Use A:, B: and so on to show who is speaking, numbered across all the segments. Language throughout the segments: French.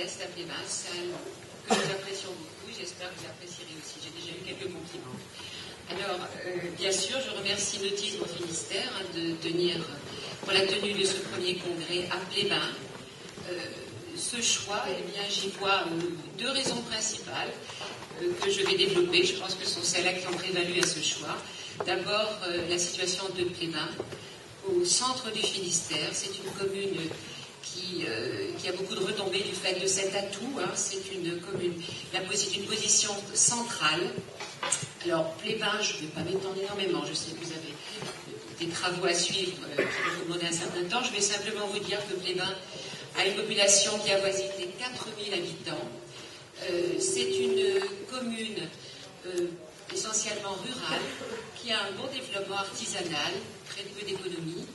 A: Est à Plévin, salle que nous apprécions beaucoup. J'espère que vous apprécierez aussi. J'ai déjà eu quelques compliments. Alors, bien sûr, je remercie Nautisme au Finistère de tenir, pour la tenue de ce premier congrès à Plévin. Ce choix, eh bien, j'y vois deux raisons principales que je vais développer. Je pense que ce sont celles-là qui ont prévalu à ce choix. D'abord, la situation de Plévin, au centre du Finistère. C'est une commune qui a beaucoup de retombées du fait de cet atout. Hein. C'est une commune, une position centrale. Alors, Plévin, je ne vais pas m'étendre énormément. Je sais que vous avez des travaux à suivre qui vont vous demander un certain temps. Je vais simplement vous dire que Plévin a une population qui avoisine les 4000 habitants. C'est une commune essentiellement rurale qui a un bon développement artisanal, très peu d'économie.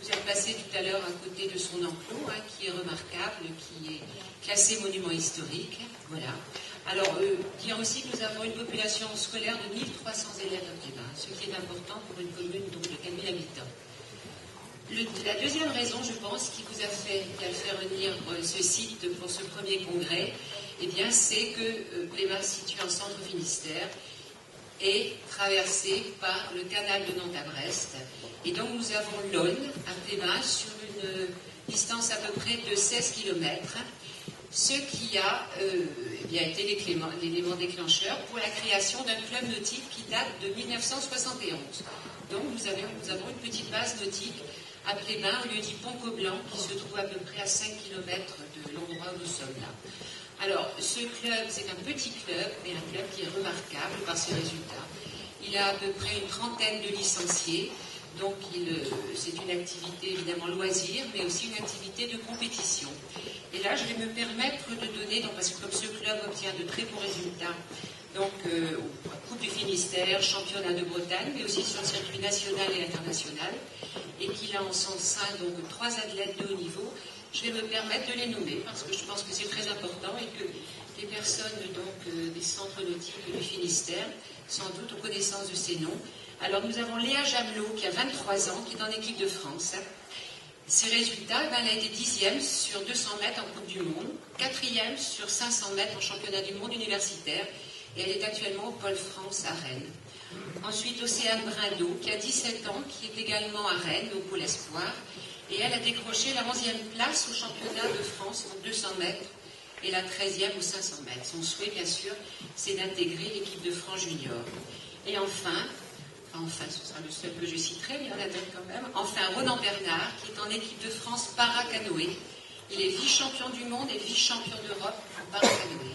A: Vous êtes passé tout à l'heure à côté de son enclos, hein, qui est remarquable, qui est classé monument historique. Voilà. Alors, dire aussi que nous avons une population scolaire de 1300 élèves à Plévin, ce qui est important pour une commune donc, de 4000 habitants. La deuxième raison, je pense, qui a fait venir ce site pour ce premier congrès, eh bien, c'est que Plévin, situé en centre Finistère, est traversé par le canal de Nantes à Brest. Et donc, nous avons l'Aulne à Plévin sur une distance à peu près de 16 km, ce qui a eh bien, été l'élément déclencheur pour la création d'un club nautique qui date de 1971. Donc, nous avons une petite base nautique à Plévin, au lieu dit Pont-Coblan, qui se trouve à peu près à 5 km de l'endroit où nous sommes là. Alors, ce club, c'est un petit club, mais un club qui est remarquable par ses résultats. Il a à peu près une trentaine de licenciés, donc c'est une activité évidemment loisir, mais aussi une activité de compétition. Et là, je vais me permettre de donner, donc, parce que comme ce club obtient de très bons résultats, donc Coupe du Finistère, championnat de Bretagne, mais aussi sur le circuit national et international, et qu'il a en son sein donc 3 athlètes de haut niveau, je vais me permettre de les nommer parce que je pense que c'est très important et que les personnes donc, des centres nautiques du Finistère, sans doute, ont connaissance de ces noms. Alors nous avons Léa Jamelot qui a 23 ans, qui est en équipe de France. Ses résultats, elle a été 10e sur 200 mètres en Coupe du Monde, 4e sur 500 mètres en championnat du monde universitaire, et elle est actuellement au Pôle France à Rennes. Ensuite, Océane Brindot, qui a 17 ans, qui est également à Rennes, au Pôle Espoir, et elle a décroché la 11e place au championnat de France en 200 mètres et la 13e aux 500 mètres. Son souhait, bien sûr, c'est d'intégrer l'équipe de France junior. Et enfin, ce sera le seul que je citerai, mais il y en a d'autres quand même, enfin, Ronan Bernard, qui est en équipe de France para-canoë. Il est vice-champion du monde et vice-champion d'Europe en para-canoë.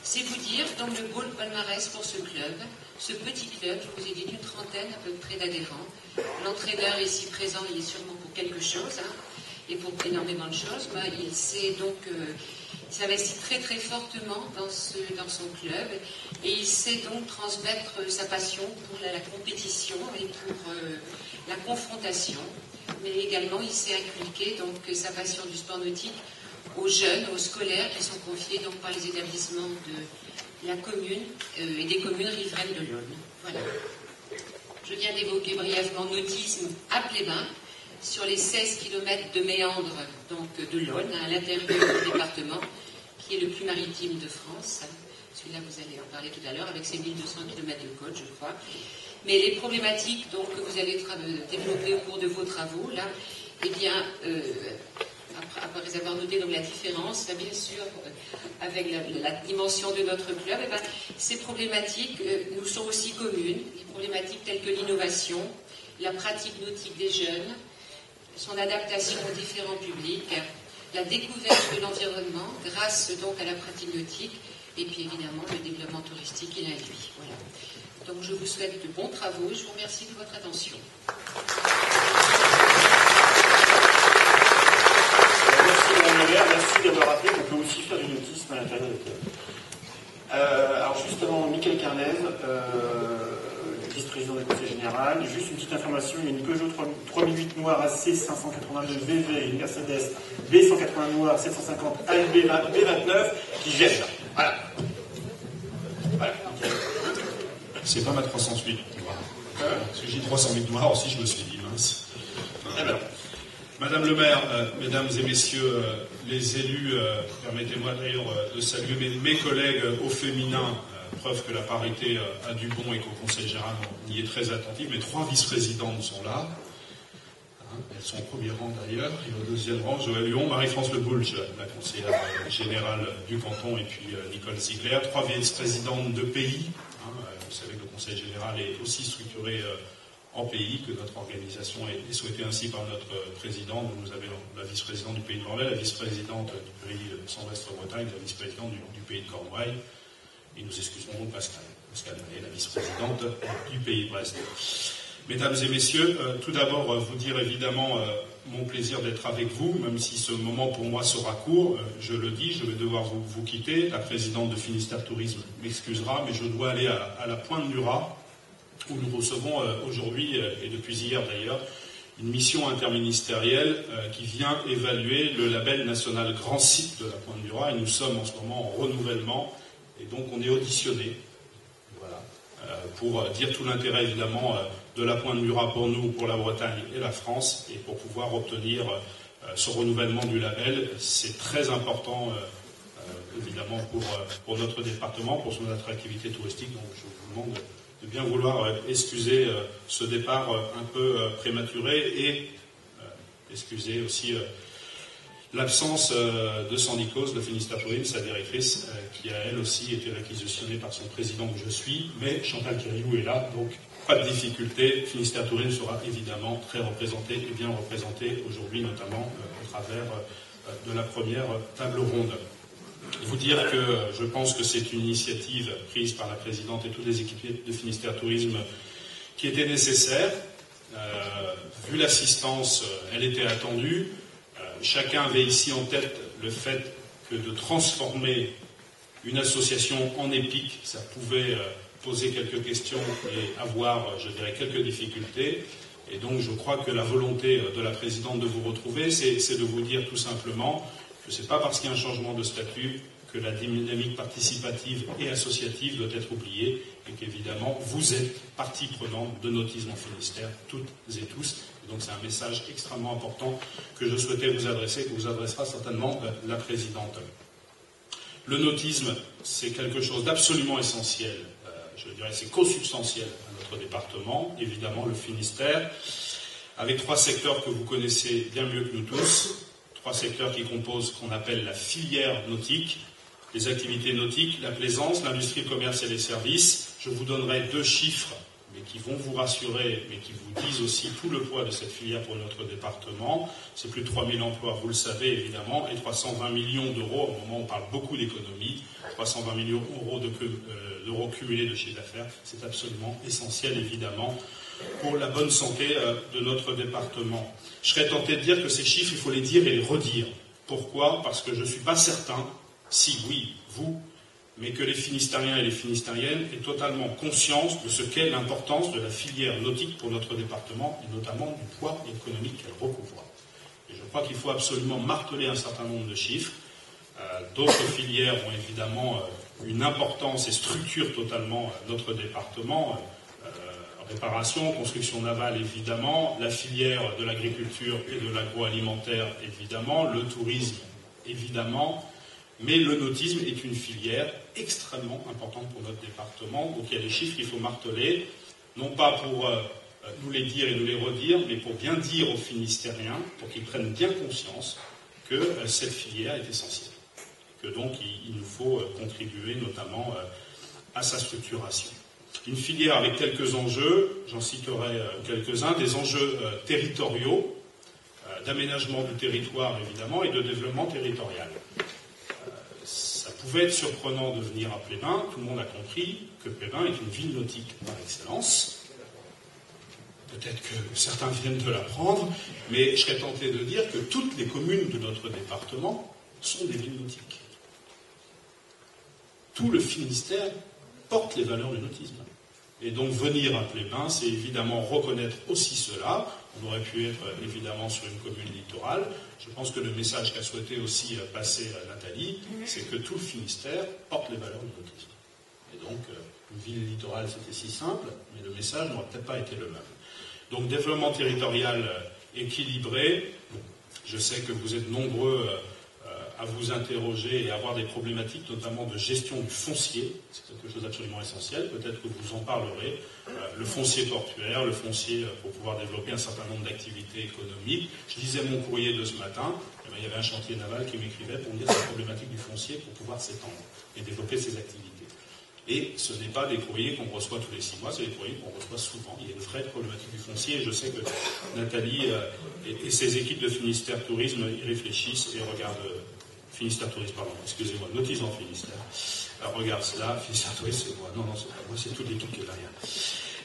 A: C'est vous dire, donc, le beau palmarès pour ce club, ce petit club, je vous ai dit, d'une trentaine à peu près d'adhérents. L'entraîneur ici présent, il est sûrement pour quelque chose, hein, et pour énormément de choses. Il s'investit très très fortement dans son club, et il sait donc transmettre sa passion pour la compétition et pour la confrontation, mais également il sait inculquer donc sa passion du sport nautique aux jeunes, aux scolaires qui sont confiés donc par les établissements de la commune et des communes riveraines de l'Aulne. Voilà. Je viens d'évoquer brièvement Nautisme à Plévin, sur les 16 km de méandre donc, de l'Aulne, à l'intérieur du département, qui est le plus maritime de France. Celui-là, vous allez en parler tout à l'heure, avec ses 1200 km de côte, je crois. Mais les problématiques donc, que vous allez développer au cours de vos travaux, là, eh bien, après avoir noté donc, la différence, là, bien sûr, avec la dimension de notre club, eh bien, ces problématiques nous sont aussi communes, les problématiques telles que l'innovation, la pratique nautique des jeunes, son adaptation aux différents publics, la découverte de l'environnement grâce donc à la pratique nautique, et puis évidemment le développement touristique qui l'induit. Voilà. Donc je vous souhaite de bons travaux, je vous remercie de votre attention.
B: Merci d'avoir rappelé qu'on peut aussi faire du nautisme à l'intérieur des clubs. Alors justement, Michael Carnez, vice-président du Conseil général, juste une petite information, il y a une Peugeot 3008 noire AC 582 VV et une Mercedes B180 noire 750 AMB B29 qui gênent. Voilà.
C: C'est pas ma 308 noire. Parce que j'ai 308 noire aussi, je me suis dit, mince.
B: Eh ben.
C: Madame le maire, mesdames et messieurs les élus, permettez-moi d'ailleurs de saluer mes collègues au féminin, preuve que la parité a du bon et qu'au Conseil général on y est très attentif. Mes 3 vice-présidentes sont là. Elles sont au premier rang d'ailleurs, et au deuxième rang, Joël Huon, Marie-France Le Boulge, la conseillère générale du canton, et puis Nicole Ziegler, 3 vice-présidentes de pays. Vous savez que le Conseil général est aussi structuré en pays, que notre organisation est souhaitée ainsi par notre président. Donc nous avons la vice-présidente du pays de Morlaix, la vice-présidente du pays de Centre-Est-Bretagne, la vice-présidente du pays de Cornouailles, et nous excusons Pascal Manet, la vice-présidente du pays de Brest. Mesdames et messieurs, tout d'abord vous dire évidemment mon plaisir d'être avec vous, même si ce moment pour moi sera court. Je le dis, je vais devoir vous quitter. La présidente de Finistère Tourisme m'excusera, mais je dois aller à la Pointe du Raz, où nous recevons aujourd'hui, et depuis hier d'ailleurs, une mission interministérielle qui vient évaluer le label national Grand Site de la Pointe du Raz. Et nous sommes en ce moment en renouvellement, et donc on est auditionné. Voilà. Pour dire tout l'intérêt évidemment de la Pointe du Raz pour nous, pour la Bretagne et la France, et pour pouvoir obtenir ce renouvellement du label. C'est très important évidemment pour notre département, pour son attractivité touristique. Donc je vous demande de bien vouloir excuser ce départ un peu prématuré et excuser aussi l'absence de Sandy Cause, de Finistère Tourisme, sa directrice, qui a elle aussi été réquisitionnée par son président que je suis, mais Chantal Quiriou est là, donc pas de difficulté. Finistère Tourisme sera évidemment très représenté et bien représenté aujourd'hui, notamment au travers de la première table ronde. Vous dire que je pense que c'est une initiative prise par la présidente et toutes les équipes de Finistère Tourisme qui était nécessaire. Vu l'assistance, elle était attendue. Chacun avait ici en tête le fait que de transformer une association en EPIC, ça pouvait poser quelques questions et avoir, je dirais, quelques difficultés. Et donc je crois que la volonté de la présidente de vous retrouver, c'est de vous dire tout simplement que ce n'est pas parce qu'il y a un changement de statut que la dynamique participative et associative doit être oubliée, et qu'évidemment vous êtes partie prenante de Nautisme en Finistère, toutes et tous. Et donc c'est un message extrêmement important que je souhaitais vous adresser, que vous adressera certainement la présidente. Le nautisme, c'est quelque chose d'absolument essentiel, je dirais c'est consubstantiel à notre département, évidemment le Finistère, avec 3 secteurs que vous connaissez bien mieux que nous tous. 3 secteurs qui composent ce qu'on appelle la filière nautique, les activités nautiques, la plaisance, l'industrie, le commerce et les services. Je vous donnerai 2 chiffres, mais qui vont vous rassurer, mais qui vous disent aussi tout le poids de cette filière pour notre département. C'est plus de 3000 emplois, vous le savez évidemment, et 320 millions d'euros. Au moment où on parle beaucoup d'économie, 320 millions d'euros cumulés de chiffre d'affaires, c'est absolument essentiel évidemment pour la bonne santé de notre département. Je serais tenté de dire que ces chiffres, il faut les dire et les redire. Pourquoi ? Parce que je ne suis pas certain, si oui, vous, mais que les Finistériens et les Finistériennes aient totalement conscience de ce qu'est l'importance de la filière nautique pour notre département, et notamment du poids économique qu'elle recouvre. Et je crois qu'il faut absolument marteler un certain nombre de chiffres. D'autres filières ont évidemment une importance et structurent totalement notre département. Réparation, construction navale évidemment, la filière de l'agriculture et de l'agroalimentaire évidemment, le tourisme évidemment, mais le nautisme est une filière extrêmement importante pour notre département. Donc il y a des chiffres qu'il faut marteler, non pas pour nous les dire et nous les redire, mais pour bien dire aux Finistériens, pour qu'ils prennent bien conscience que cette filière est essentielle. Que donc il nous faut contribuer notamment à sa structuration. Une filière avec quelques enjeux, j'en citerai quelques-uns, des enjeux territoriaux, d'aménagement du territoire évidemment et de développement territorial. Ça pouvait être surprenant de venir à Plévin, tout le monde a compris que Plévin est une ville nautique par excellence. Peut-être que certains viennent de l'apprendre, mais je serais tenté de dire que toutes les communes de notre département sont des villes nautiques. Tout le Finistère porte les valeurs du nautisme. Et donc venir à Plévin, c'est évidemment reconnaître aussi cela. On aurait pu être évidemment sur une commune littorale. Je pense que le message qu'a souhaité aussi passer Nathalie, c'est que tout le Finistère porte les valeurs du nautisme. Et donc une ville littorale, c'était si simple, mais le message n'aurait peut-être pas été le même. Donc développement territorial équilibré, Je sais que vous êtes nombreux à vous interroger et à avoir des problématiques, notamment de gestion du foncier. C'est quelque chose d'absolument essentiel. Peut-être que vous en parlerez. Le foncier portuaire, le foncier pour pouvoir développer un certain nombre d'activités économiques. Je lisais mon courrier de ce matin. Il y avait un chantier naval qui m'écrivait pour me dire cette problématique du foncier pour pouvoir s'étendre et développer ses activités. Et ce n'est pas des courriers qu'on reçoit tous les 6 mois, c'est des courriers qu'on reçoit souvent. Il y a une vraie problématique du foncier et je sais que Nathalie et ses équipes de Finistère Tourisme y réfléchissent et regardent. Finistère Tourisme, pardon, excusez-moi, Notice en Finistère. Alors regarde cela, Finistère Tourisme, c'est moi. Non, c'est pas moi, c'est toute l'équipe qui est derrière.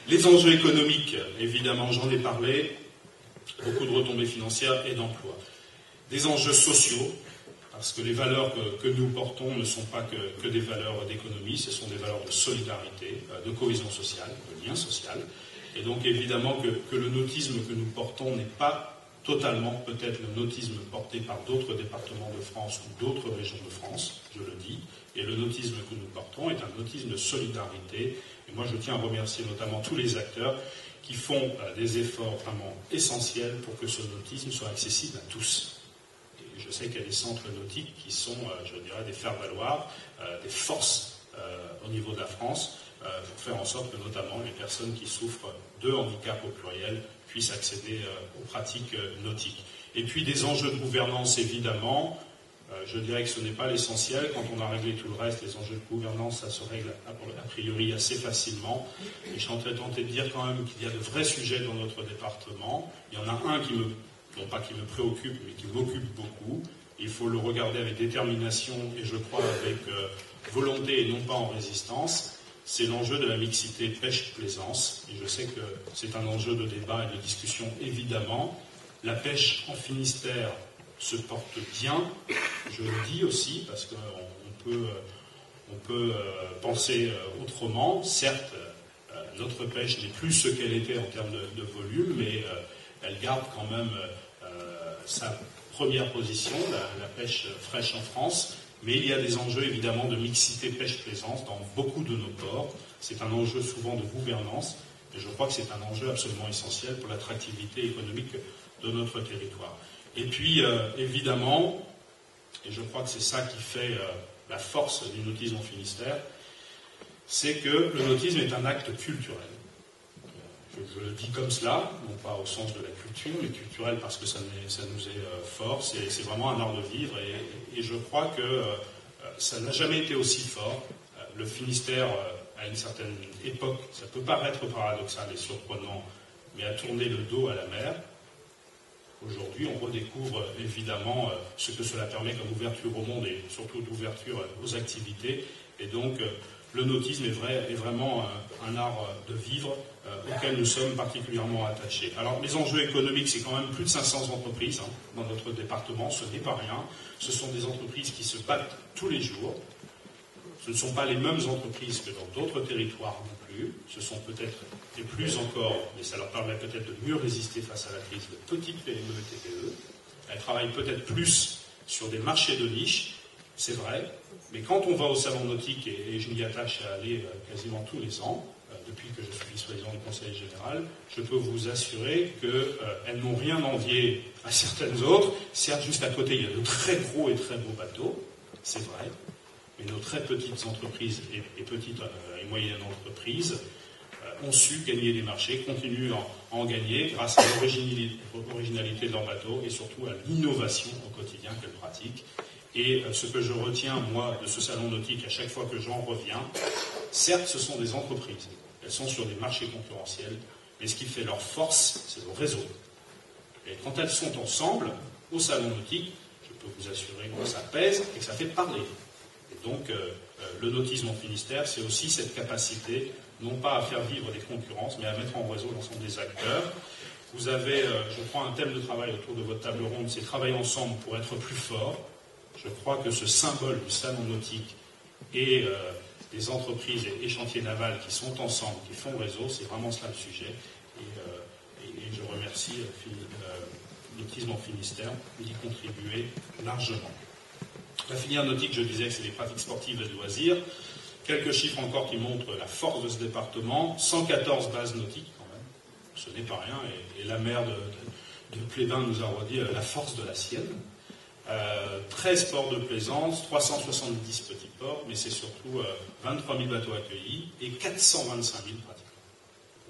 C: Les enjeux économiques, évidemment, j'en ai parlé. Beaucoup de retombées financières et d'emplois. Des enjeux sociaux, parce que les valeurs que nous portons ne sont pas que des valeurs d'économie, ce sont des valeurs de solidarité, de cohésion sociale, de lien social. Et donc évidemment que le nautisme que nous portons n'est pas totalement peut-être le nautisme porté par d'autres départements de France ou d'autres régions de France, je le dis, et le nautisme que nous portons est un nautisme de solidarité. Et moi je tiens à remercier notamment tous les acteurs qui font des efforts vraiment essentiels pour que ce nautisme soit accessible à tous. Je sais qu'il y a des centres nautiques qui sont, je dirais, des faire-valoir, des forces au niveau de la France, pour faire en sorte que notamment les personnes qui souffrent de handicap au pluriel puissent accéder aux pratiques nautiques. Et puis des enjeux de gouvernance, évidemment. Je dirais que ce n'est pas l'essentiel. Quand on a réglé tout le reste, les enjeux de gouvernance, ça se règle a priori assez facilement. Et je serais tenté de dire quand même qu'il y a de vrais sujets dans notre département. Il y en a un qui me non pas qui me préoccupe, mais qui m'occupe beaucoup. Il faut le regarder avec détermination et je crois avec volonté et non pas en résistance. C'est l'enjeu de la mixité pêche-plaisance. Et je sais que c'est un enjeu de débat et de discussion, évidemment. La pêche en Finistère se porte bien. Je le dis aussi parce qu'on peut penser autrement. Certes, notre pêche n'est plus ce qu'elle était en termes de volume, mais elle garde quand même sa première position, la pêche fraîche en France, mais il y a des enjeux évidemment de mixité pêche-plaisance dans beaucoup de nos ports. C'est un enjeu souvent de gouvernance, et je crois que c'est un enjeu absolument essentiel pour l'attractivité économique de notre territoire. Et puis, évidemment, et je crois que c'est ça qui fait la force du nautisme en Finistère, c'est que le nautisme est un acte culturel. Je le dis comme cela, non pas au sens de la culture, mais culturel parce que ça nous est fort. C'est vraiment un art de vivre et je crois que ça n'a jamais été aussi fort. Le Finistère, à une certaine époque, ça peut paraître paradoxal et surprenant, mais a tourné le dos à la mer. Aujourd'hui, on redécouvre évidemment ce que cela permet comme ouverture au monde et surtout d'ouverture aux activités. Et donc, le nautisme est vraiment un art de vivre auquel nous sommes particulièrement attachés. Alors, les enjeux économiques, c'est quand même plus de 500 entreprises dans notre département, ce n'est pas rien. Ce sont des entreprises qui se battent tous les jours. Ce ne sont pas les mêmes entreprises que dans d'autres territoires non plus. Ce sont peut-être, et plus encore, mais ça leur permet peut-être de mieux résister face à la crise, de petites PME et TPE. Elles travaillent peut-être plus sur des marchés de niche, c'est vrai, mais quand on va au salon nautique, et je m'y attache à aller quasiment tous les ans, depuis que je suis vice-président du Conseil général, je peux vous assurer qu'elles n'ont rien envié à certaines autres. Certes, juste à côté, il y a de très gros et très beaux bateaux, c'est vrai, mais nos très petites entreprises et petites et moyennes entreprises ont su gagner des marchés, continuent à en gagner grâce à l'originalité de leurs bateaux et surtout à l'innovation au quotidien qu'elles pratiquent. Et ce que je retiens, moi, de ce salon nautique, à chaque fois que j'en reviens, certes, ce sont des entreprises. Elles sont sur des marchés concurrentiels, mais ce qui fait leur force, c'est le réseau. Et quand elles sont ensemble, au salon nautique, je peux vous assurer que ça pèse et que ça fait parler. Et donc, le nautisme en Finistère, c'est aussi cette capacité, non pas à faire vivre des concurrences, mais à mettre en réseau l'ensemble des acteurs. Vous avez, je crois, un thème de travail autour de votre table ronde, c'est travailler ensemble pour être plus fort. Je crois que ce symbole du salon nautique et des entreprises et chantiers navals qui sont ensemble, qui font réseau, c'est vraiment cela le sujet. Et je remercie Nautisme en Finistère d'y contribuer largement. La filière nautique, je disais que c'est des pratiques sportives et de loisirs. Quelques chiffres encore qui montrent la force de ce département. 114 bases nautiques quand même, ce n'est pas rien. Et la mer de Plévin nous a redit la force de la sienne. 13 ports de plaisance, 370 petits ports, mais c'est surtout 23 000 bateaux accueillis et 425 000 pratiquants.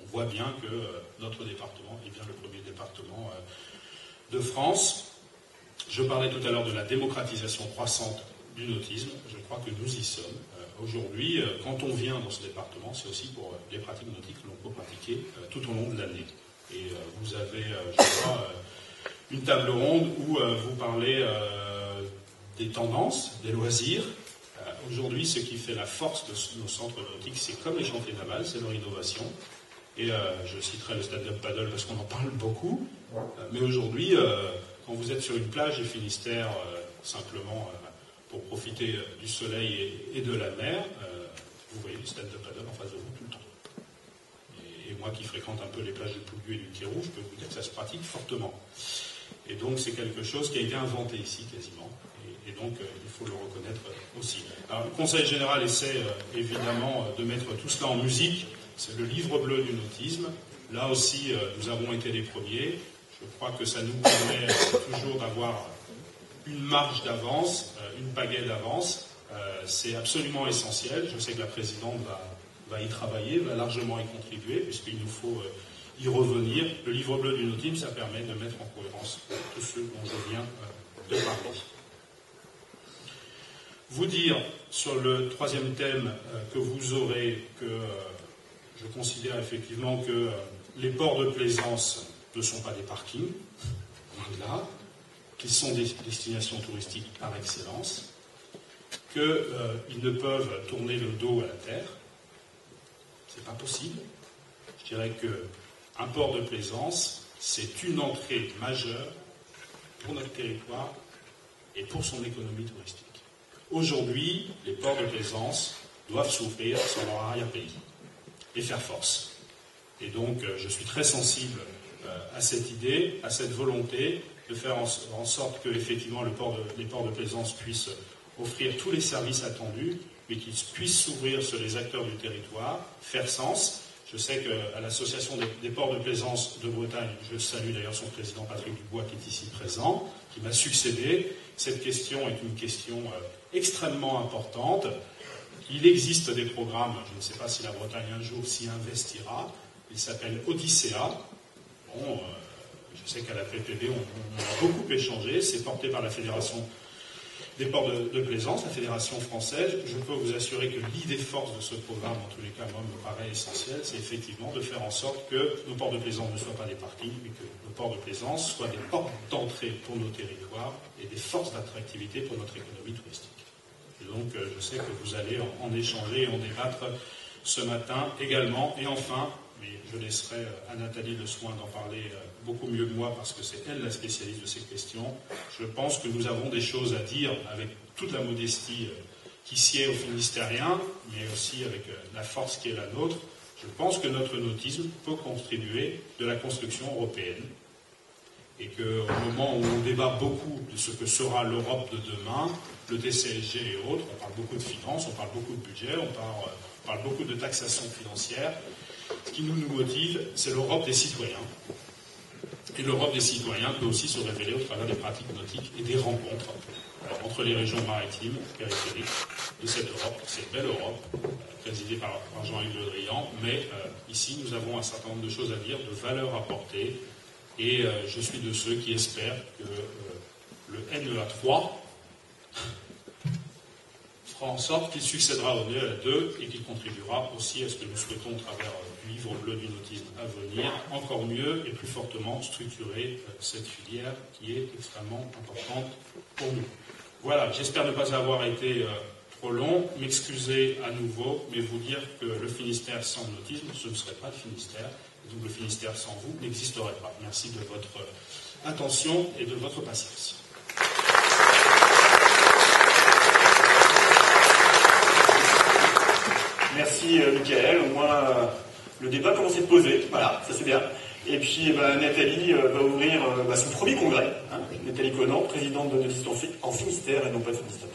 C: On voit bien que notre département est bien le premier département de France. Je parlais tout à l'heure de la démocratisation croissante du nautisme. Je crois que nous y sommes. Aujourd'hui, quand on vient dans ce département, c'est aussi pour les pratiques nautiques que l'on peut pratiquer tout au long de l'année. Et vous avez, je crois, une table ronde où vous parlez des tendances, des loisirs. Aujourd'hui, ce qui fait la force de nos centres nautiques, c'est comme les chantiers navals, c'est leur innovation. Et je citerai le stand-up paddle parce qu'on en parle beaucoup. Mais aujourd'hui, quand vous êtes sur une plage du Finistère, simplement pour profiter du soleil et de la mer, vous voyez le stand-up paddle en face de vous tout le temps. Et moi qui fréquente un peu les plages du Plougu et du Quirou, je peux vous dire que ça se pratique fortement. Et donc c'est quelque chose qui a été inventé ici quasiment. Et donc il faut le reconnaître aussi. Alors le Conseil général essaie évidemment de mettre tout cela en musique. C'est le livre bleu du nautisme. Là aussi, nous avons été les premiers. Je crois que ça nous permet toujours d'avoir une marge d'avance, une pagaie d'avance. C'est absolument essentiel. Je sais que la présidente va y travailler, va largement y contribuer, puisqu'il nous faut y revenir. Le livre bleu du nautisme, ça permet de mettre en cohérence tout ce dont je viens de parler. Vous dire sur le troisième thème que vous aurez que je considère effectivement que les ports de plaisance ne sont pas des parkings, loin de là, qu'ils sont des destinations touristiques par excellence, qu'ils ne peuvent tourner le dos à la terre. C'est pas possible. Je dirais qu'un port de plaisance, c'est une entrée majeure pour notre territoire et pour son économie touristique. Aujourd'hui, les ports de plaisance doivent s'ouvrir sur leur arrière-pays et faire force. Et donc, je suis très sensible à cette idée, à cette volonté de faire en sorte que, effectivement, les ports de plaisance puissent offrir tous les services attendus, mais qu'ils puissent s'ouvrir sur les acteurs du territoire, faire sens. Je sais qu'à l'association des ports de plaisance de Bretagne, je salue d'ailleurs son président Patrick Dubois qui est ici présent, qui m'a succédé. Cette question est une question extrêmement importante. Il existe des programmes, je ne sais pas si la Bretagne un jour s'y investira, il s'appelle Odyssea. Bon, je sais qu'à la PPB, on a beaucoup échangé, c'est porté par la Fédération des ports de plaisance, la Fédération française. Je peux vous assurer que l'idée force de ce programme, en tous les cas, moi, me paraît essentielle, c'est effectivement de faire en sorte que nos ports de plaisance ne soient pas des parkings, mais que nos ports de plaisance soient des portes d'entrée pour nos territoires et des forces d'attractivité pour notre économie touristique. Et donc, je sais que vous allez en échanger et en débattre ce matin également. Et enfin, mais je laisserai à Nathalie le soin d'en parler beaucoup mieux que moi parce que c'est elle la spécialiste de ces questions. Je pense que nous avons des choses à dire avec toute la modestie qui sied aux Finistériens, mais aussi avec la force qui est la nôtre. Je pense que notre nautisme peut contribuer de la construction européenne et qu'au moment où on débat beaucoup de ce que sera l'Europe de demain, le TCSG et autres, on parle beaucoup de finances, on parle beaucoup de budget, on parle beaucoup de taxation financière. Ce qui nous motive, c'est l'Europe des citoyens. Et l'Europe des citoyens peut aussi se révéler au travers des pratiques nautiques et des rencontres entre les régions maritimes, périphériques de cette Europe, cette belle Europe, présidée par Jean-Yves Le Drian. Mais ici, nous avons un certain nombre de choses à dire, de valeurs apportées. Et je suis de ceux qui espèrent que le NEA3 fera en sorte qu'il succédera au NEA2 et qu'il contribuera aussi à ce que nous souhaitons au travers du livre bleu du nautisme à venir, encore mieux et plus fortement structurer cette filière qui est extrêmement importante pour nous. Voilà, j'espère ne pas avoir été trop long, m'excuser à nouveau, mais vous dire que le Finistère sans le nautisme, ce ne serait pas le Finistère, et donc le Finistère sans vous n'existerait pas. Merci de votre attention et de votre patience.
B: Merci Michael, au moins le débat commence à se poser, voilà, ça c'est bien. Et puis Nathalie va ouvrir son premier congrès, Nathalie Conan, présidente de Nautisme en Finistère et non pas de Finistère.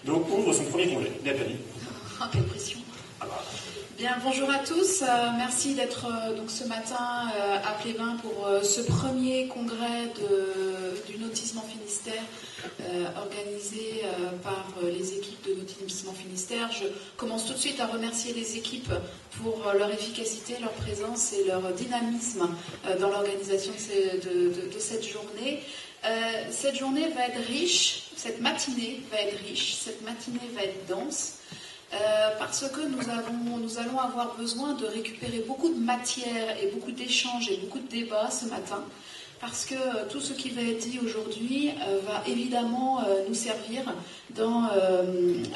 B: Donc ouvre son premier congrès. Nathalie.
A: Oh, quelle pression.
D: Bien, bonjour à tous. Merci d'être donc ce matin à Plévin pour ce premier congrès du nautisme en Finistère organisé par les équipes de nautisme en Finistère. Je commence tout de suite à remercier les équipes pour leur efficacité, leur présence et leur dynamisme dans l'organisation de cette journée. Cette journée va être riche, cette matinée va être riche, cette matinée va être dense. Parce que nous allons avoir besoin de récupérer beaucoup de matière et beaucoup d'échanges et beaucoup de débats ce matin, parce que tout ce qui va être dit aujourd'hui va évidemment nous servir dans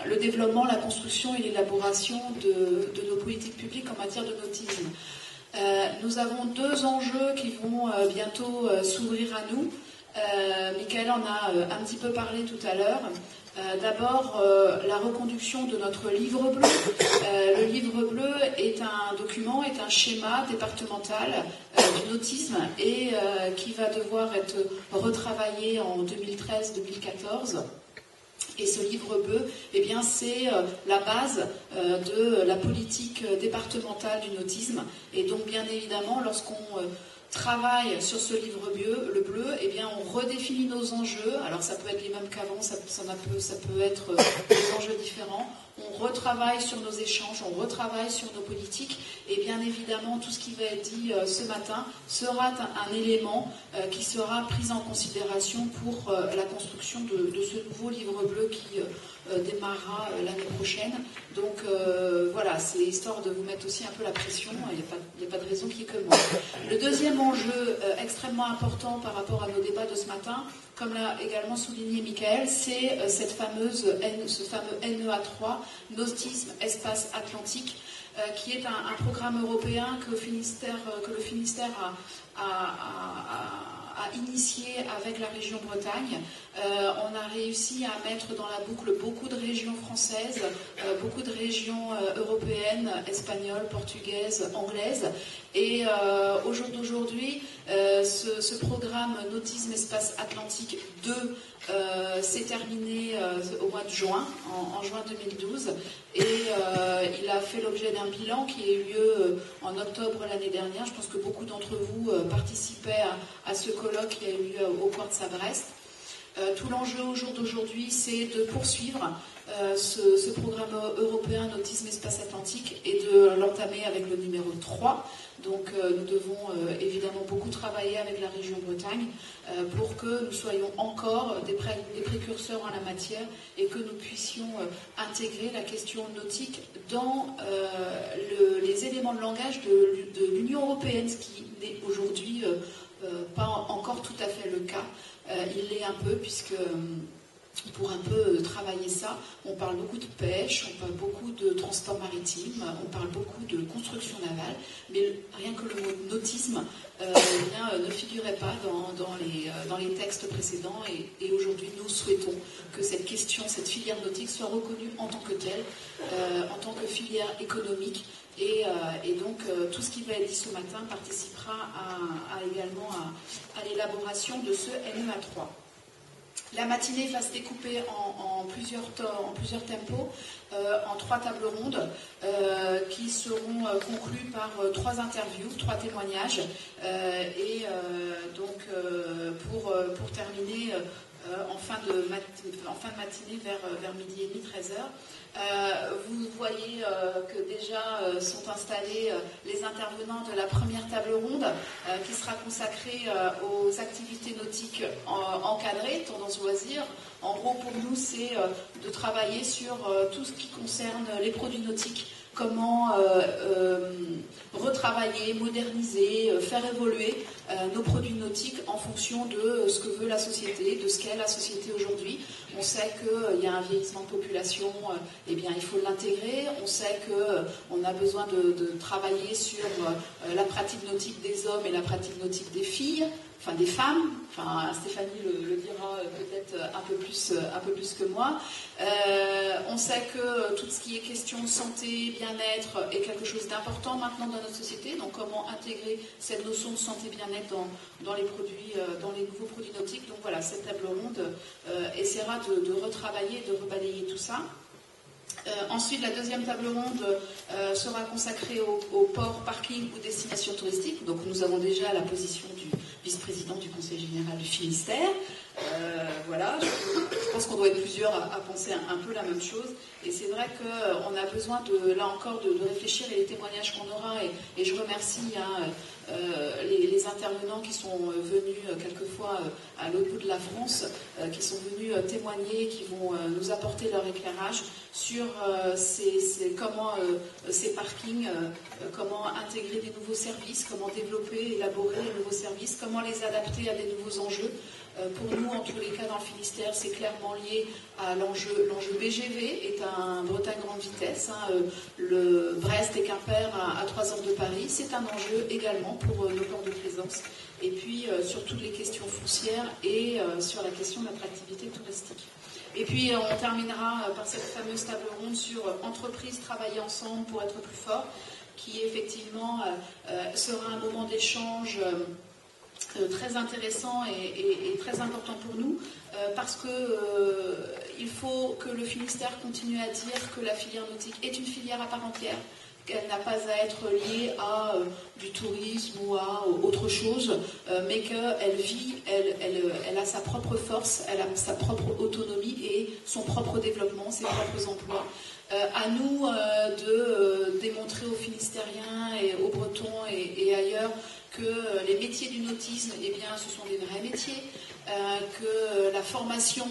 D: le développement, la construction et l'élaboration de nos politiques publiques en matière de nautisme. Nous avons deux enjeux qui vont bientôt s'ouvrir à nous. Michael en a un petit peu parlé tout à l'heure. D'abord, la reconduction de notre livre bleu. Le livre bleu est un document, est un schéma départemental du nautisme et qui va devoir être retravaillé en 2013-2014. Et ce livre bleu, eh bien, c'est la base de la politique départementale du nautisme. Et donc, bien évidemment, lorsqu'on travaille sur ce livre bleu, eh bien, on redéfinit nos enjeux. Alors, ça peut être les mêmes qu'avant, ça peut être des enjeux différents. On retravaille sur nos échanges, on retravaille sur nos politiques. Et bien évidemment, tout ce qui va être dit ce matin sera un élément qui sera pris en considération pour la construction de ce nouveau livre bleu qui démarrera l'année prochaine. Donc voilà, c'est histoire de vous mettre aussi un peu la pression, il n'y a pas de raison qu'il y ait que moi. Le deuxième enjeu extrêmement important par rapport à nos débats de ce matin, comme l'a également souligné Michael, c'est ce fameux NEA3, Nautisme Espace Atlantique, qui est un programme européen que le Finistère a initié avec la région Bretagne. On a réussi à mettre dans la boucle beaucoup de régions françaises, beaucoup de régions européennes, espagnoles, portugaises, anglaises. Et au jour d'aujourd'hui, ce programme Nautisme Espace Atlantique 2 s'est terminé au mois de juin, en juin 2012. Et il a fait l'objet d'un bilan qui a eu lieu en octobre l'année dernière. Je pense que beaucoup d'entre vous participaient à ce colloque qui a eu lieu au Quartz à Brest. Tout l'enjeu au jour d'aujourd'hui, c'est de poursuivre ce programme européen Nautisme Espace Atlantique et de l'entamer avec le numéro 3. Donc nous devons évidemment beaucoup travailler avec la région Bretagne pour que nous soyons encore des précurseurs en la matière et que nous puissions intégrer la question nautique dans les éléments de langage de l'Union européenne, ce qui n'est aujourd'hui pas encore tout à fait le cas. Il l'est un peu puisque pour un peu travailler ça, on parle beaucoup de pêche, on parle beaucoup de transport maritime, on parle beaucoup de construction navale, mais rien que le mot nautisme ne figurait pas dans les textes précédents et aujourd'hui nous souhaitons que cette question, cette filière nautique soit reconnue en tant que telle, en tant que filière économique et donc tout ce qui va être dit ce matin participera également à l'élaboration de ce NEA3. La matinée va se découper en plusieurs tempos, en 3 tables rondes qui seront conclues par 3 interviews, 3 témoignages. Pour terminer en fin de matinée vers midi et demi, 13h. Vous voyez que déjà sont installés les intervenants de la première table ronde qui sera consacrée aux activités nautiques encadrées, tendance loisirs. En gros, pour nous, c'est de travailler sur tout ce qui concerne les produits nautiques, comment retravailler, moderniser, faire évoluer nos produits nautiques en fonction de ce que veut la société, de ce qu'est la société aujourd'hui. On sait qu'il y a un vieillissement de population, eh bien, il faut l'intégrer. On sait qu'on a besoin de travailler sur la pratique nautique des hommes et la pratique nautique des filles, enfin des femmes. Enfin, Stéphanie le dira peut-être un peu plus que moi. On sait que tout ce qui est question santé, bien-être est quelque chose d'important maintenant dans notre société. Donc, comment intégrer cette notion de santé, bien-être dans les produits, dans les nouveaux produits nautiques. Donc voilà, cette table ronde essaiera de retravailler, de rebalayer tout ça. Ensuite, la deuxième table ronde sera consacrée au port, parking ou destination touristique. Donc nous avons déjà la position du vice-président du Conseil général du Finistère. Voilà, je pense qu'on doit être plusieurs à penser un peu la même chose. Et c'est vrai qu'on a besoin, là encore, de réfléchir et les témoignages qu'on aura. Et je remercie les intervenants qui sont venus quelquefois à l'autre bout de la France, qui sont venus témoigner, qui vont nous apporter leur éclairage sur comment ces parkings, comment intégrer des nouveaux services, comment développer, élaborer des nouveaux services, comment les adapter à des nouveaux enjeux. Pour nous, en tous les cas, dans le Finistère, c'est clairement lié à l'enjeu. L'enjeu BGV est un Bretagne grande vitesse. Le Brest et Quimper à 3 heures de Paris, c'est un enjeu également pour nos ports de plaisance. Et puis, sur toutes les questions foncières et sur la question de l'attractivité touristique. Et puis, on terminera par cette fameuse table ronde sur entreprises travailler ensemble pour être plus fort, qui effectivement sera un moment d'échange très intéressant et très important pour nous, parce que il faut que le Finistère continue à dire que la filière nautique est une filière à part entière, qu'elle n'a pas à être liée à du tourisme ou à autre chose, mais qu'elle vit, elle a sa propre force, elle a sa propre autonomie et son propre développement, ses propres emplois. À nous de démontrer aux Finistériens et aux Bretons et ailleurs que les métiers du nautisme, eh bien, ce sont des vrais métiers, que la formation,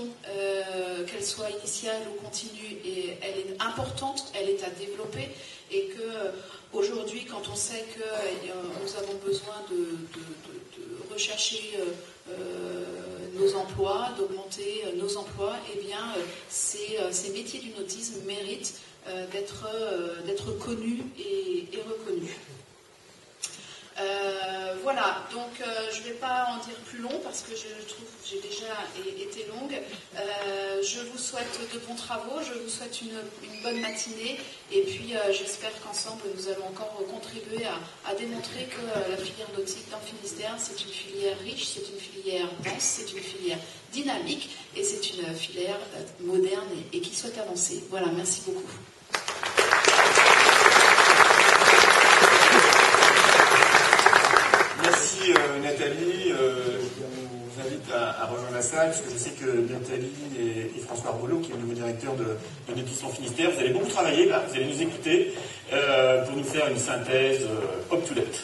D: qu'elle soit initiale ou continue, elle est importante, elle est à développer, et que aujourd'hui, quand on sait que nous avons besoin de rechercher nos emplois, d'augmenter nos emplois, eh bien, ces métiers du nautisme méritent d'être connus et reconnus. Voilà, donc je ne vais pas en dire plus long parce que je trouve que j'ai déjà été longue. Je vous souhaite de bons travaux, je vous souhaite une bonne matinée et puis j'espère qu'ensemble nous allons encore contribuer à démontrer que la filière nautique dans le Finistère, c'est une filière riche, c'est une filière dense, c'est une filière dynamique et c'est une filière moderne et qui souhaite avancer. Voilà, merci beaucoup.
B: Merci Nathalie, je vous invite à rejoindre la salle, parce que je sais que Nathalie et François Arboulot, qui est le nouveau directeur de Nautisme Finistère, vous allez beaucoup travailler là, vous allez nous écouter pour nous faire une synthèse up to date.